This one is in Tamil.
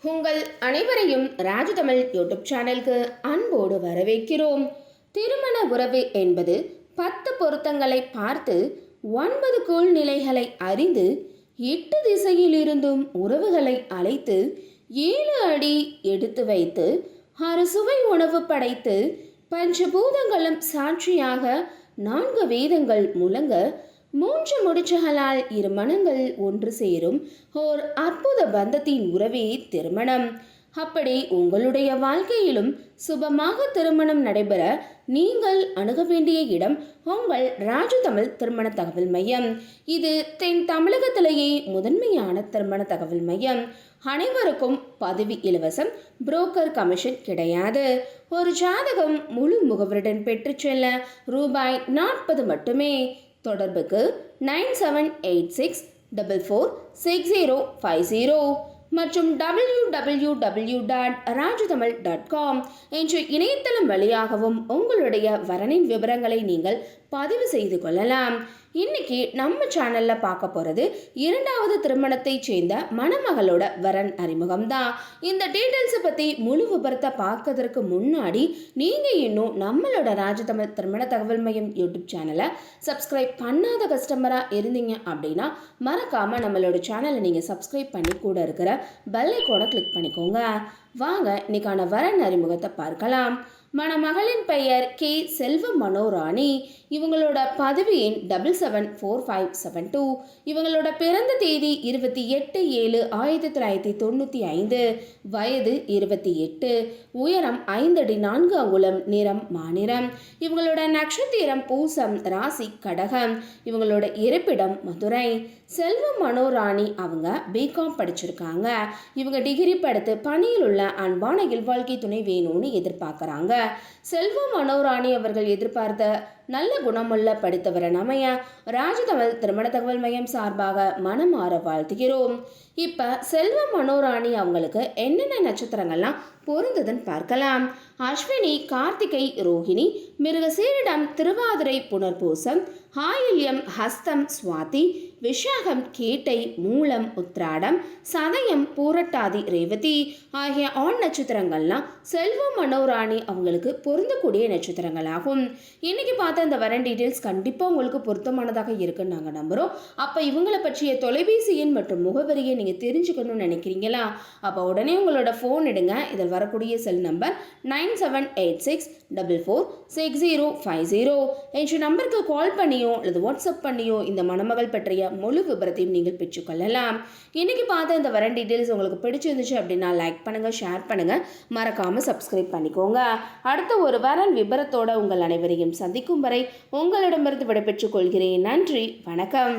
உங்கள் அனைவரையும் ராஜதமிழ் யூடியூப் சேனலுக்கு அன்போடு வரவேற்கிறோம். திருமண உறவு என்பது 10 பொருத்தங்களை பார்த்து 9 கூழ்நிலைகளை அறிந்து 8 திசையில் இருந்தும் உறவுகளை அழைத்து 7 அடி எடுத்து வைத்து 6 சுவை உணவு படைத்து பஞ்சபூதங்களும் சாட்சியாக 4 வேதங்கள் முழங்க 3 முடிச்சுகளால் 2 மனங்கள் ஒன்று சேரும் ஓர் அற்புத பந்தத்தின் உறவே திருமணம். அப்படி உங்களுடைய வாழ்க்கையிலும் சுபமாக திருமணம் நடைபெற நீங்கள் அணுக வேண்டிய இடம் உங்கள் ராஜதமிழ் திருமண தகவல் மையம். இது தென் தமிழகத்திலேயே முதன்மையான திருமண தகவல் மையம். அனைவருக்கும் பதவி இலவசம், புரோக்கர் கமிஷன் கிடையாது. ஒரு ஜாதகம் முழு முகவருடன் பெற்று செல்ல ரூபாய் 40 மட்டுமே. தொடர்புக்கு 9786446050 மற்றும் www.rajuthamil.com என்ற இணையதளம் வழியாகவும் உங்களுடைய வரனின் விவரங்களை நீங்கள் பதிவு செய்து கொள்ளலாம். இன்னைக்கு நம்ம சேனல்ல பார்க்க போறது 2வது திருமணத்தை சேர்ந்த மணமகளோட வரன் அறிமுகம் தான். இந்த டீடைல்ஸை பத்தி முழு விபரத்தை பார்க்கறதுக்கு முன்னாடி நீங்க இன்னும் நம்மளோட ராஜதமிழ் திருமண தகவல் மையம் யூடியூப் சேனலை சப்ஸ்கிரைப் பண்ணாத கஸ்டமரா இருந்தீங்க அப்படின்னா மறக்காம நம்மளோட சேனலை நீங்க சப்ஸ்கிரைப் பண்ணி கூட இருக்கிற பெல் ஐகானை கிளிக் பண்ணிக்கோங்க. வாங்க இன்னைக்கான வரன் அறிமுகத்தை பார்க்கலாம். மணமகளின் பெயர் கே. செல்வ மனோராணி. இவங்களோட பதவி எண் 774572. இவங்களோட பிறந்த தேதி 28/7/1995. வயது 28. உயரம் 5 அடி 4 அங்குலம். நிறம் மாநிறம். இவங்களோட நட்சத்திரம் பூசம். ராசி கடகம். இவங்களோட இருப்பிடம் மதுரை. செல்வ மனோராணி அவங்க பிகாம் படிச்சிருக்காங்க. இவங்க டிகிரி படித்து பணியில் உள்ள அன்பான இல்வாழ்க்கை துணை வேணும்னு எதிர்பார்க்குறாங்க. செல்வ மனோராணி அவர்கள் எதிர்பார்த்த நல்ல குணமுள்ள படித்தவரை அமைய ராஜதமிழ் திருமண தகவல் மையம் சார்பாக மனமாற வாழ்த்துகிறோம். இப்போ செல்வ மனோராணி அவங்களுக்கு என்னென்ன நட்சத்திரங்கள்லாம் பொருந்ததுன்னு பார்க்கலாம். அஸ்வினி, கார்த்திகை, ரோஹிணி, மிருகசீரிடம், திருவாதிரை, புனர்பூசம், ஆயில்யம், ஹஸ்தம், சுவாதி, விஷாகம், கேட்டை, மூலம், உத்ராடம், சதயம், பூரட்டாதி, ரேவதி ஆகிய ஆண் நட்சத்திரங்கள்லாம் செல்வ மனோராணி அவங்களுக்கு பொருந்தக்கூடிய நட்சத்திரங்களாகும். இன்னைக்கு பார்த்த இந்த வரன் டீட்டெயில்ஸ் கண்டிப்பாக உங்களுக்கு பொருத்தமானதாக இருக்குன்னு நாங்கள் நம்புகிறோம். அப்போ இவங்களை பற்றிய தொலைபேசி எண் மற்றும் முகவரியை நீங்கள் தெரிஞ்சுக்கணும்னு நினைக்கிறீங்களா? அப்போ உடனே உங்களோட ஃபோன் எடுங்க. இதில் வரக்கூடிய செல் நம்பர் 9786446050 என்ற நம்பருக்கு கால் பண்ணியோ அல்லது வாட்ஸ்அப் பண்ணியோ இந்த மணமகள் பற்றிய முழு விபரத்தையும் நீங்கள் பெற்றுக்கொள்ளலாம். இன்னைக்கு பார்த்த இந்த வரன் டீட்டெயில்ஸ் உங்களுக்கு பிடிச்சிருந்துச்சு அப்படின்னா லைக் பண்ணுங்கள், ஷேர் பண்ணுங்கள், மறக்காமல் சப்ஸ்கிரைப் பண்ணிக்கோங்க. அடுத்த ஒரு வரன் விபரத்தோட உங்கள் அனைவரையும் சந்திக்கும் வரை உங்களிடமிருந்து விடைபெற்றுக் கொள்கிறேன். நன்றி, வணக்கம்.